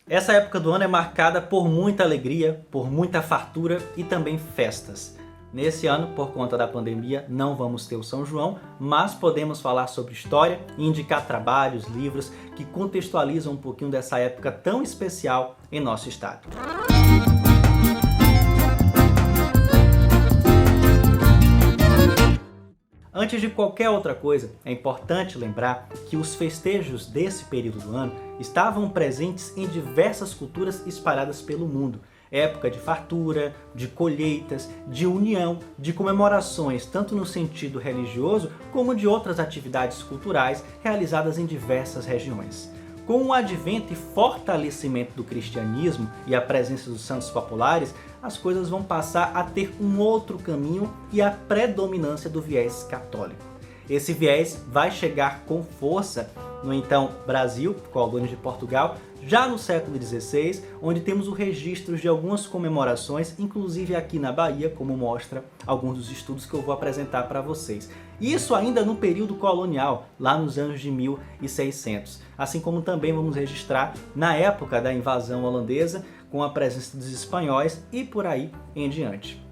Essa época do ano é marcada por muita alegria, por muita fartura e também festas. Nesse ano, por conta da pandemia, não vamos ter o São João, mas podemos falar sobre história e indicar trabalhos, livros que contextualizam um pouquinho dessa época tão especial em nosso estado. Antes de qualquer outra coisa, é importante lembrar que os festejos desse período do ano estavam presentes em diversas culturas espalhadas pelo mundo. Época de fartura, de colheitas, de união, de comemorações, tanto no sentido religioso como de outras atividades culturais realizadas em diversas regiões. Com o advento e fortalecimento do cristianismo e a presença dos santos populares, as coisas vão passar a ter um outro caminho e a predominância do viés católico. Esse viés vai chegar com força no então Brasil, colônia de Portugal, já no século XVI, onde temos o registro de algumas comemorações, inclusive aqui na Bahia, como mostra alguns dos estudos que eu vou apresentar para vocês. Isso ainda no período colonial, lá nos anos de 1600, assim como também vamos registrar na época da invasão holandesa, com a presença dos espanhóis e por aí em diante.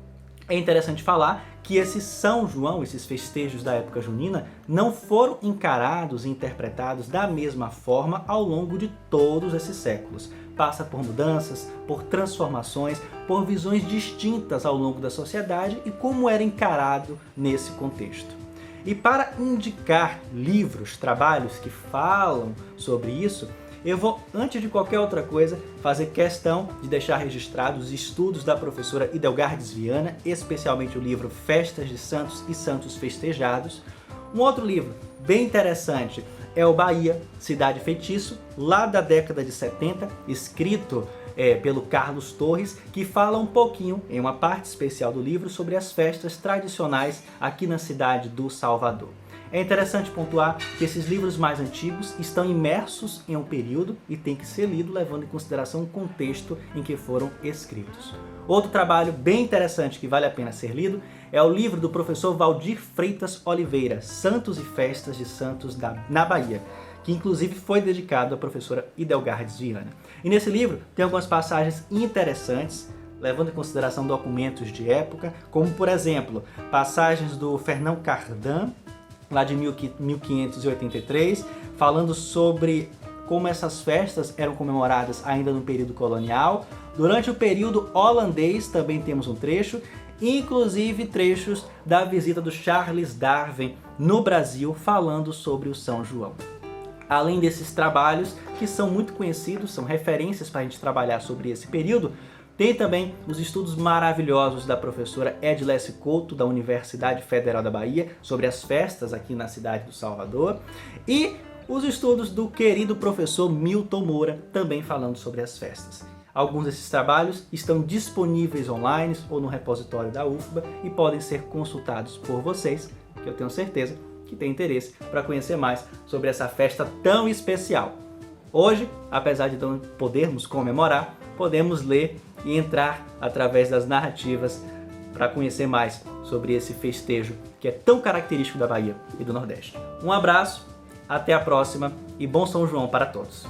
É interessante falar que esse São João, esses festejos da época junina, não foram encarados e interpretados da mesma forma ao longo de todos esses séculos. Passa por mudanças, por transformações, por visões distintas ao longo da sociedade e como era encarado nesse contexto. E para indicar livros, trabalhos que falam sobre isso, eu vou, antes de qualquer outra coisa, fazer questão de deixar registrados os estudos da professora Idelgardes Viana, especialmente o livro Festas de Santos e Santos Festejados. Um outro livro bem interessante é o Bahia, Cidade Feitiço, lá da década de 70, escrito pelo Carlos Torres, que fala um pouquinho, em uma parte especial do livro, sobre as festas tradicionais aqui na cidade do Salvador. É interessante pontuar que esses livros mais antigos estão imersos em um período e tem que ser lido levando em consideração o contexto em que foram escritos. Outro trabalho bem interessante que vale a pena ser lido é o livro do professor Valdir Freitas Oliveira, Santos e Festas de Santos na Bahia, que inclusive foi dedicado à professora Idelgardes Viana. E nesse livro tem algumas passagens interessantes, levando em consideração documentos de época, como por exemplo, passagens do Fernão Cardan, lá de 1583, falando sobre como essas festas eram comemoradas ainda no período colonial. Durante o período holandês também temos um trecho, inclusive trechos da visita do Charles Darwin no Brasil, falando sobre o São João. Além desses trabalhos, que são muito conhecidos, são referências para a gente trabalhar sobre esse período, tem também os estudos maravilhosos da professora Edilece Couto, da Universidade Federal da Bahia, sobre as festas aqui na cidade do Salvador. E os estudos do querido professor Milton Moura, também falando sobre as festas. Alguns desses trabalhos estão disponíveis online ou no repositório da UFBA e podem ser consultados por vocês, que eu tenho certeza que têm interesse para conhecer mais sobre essa festa tão especial. Hoje, apesar de não podermos comemorar, podemos ler e entrar através das narrativas para conhecer mais sobre esse festejo que é tão característico da Bahia e do Nordeste. Um abraço, até a próxima e bom São João para todos!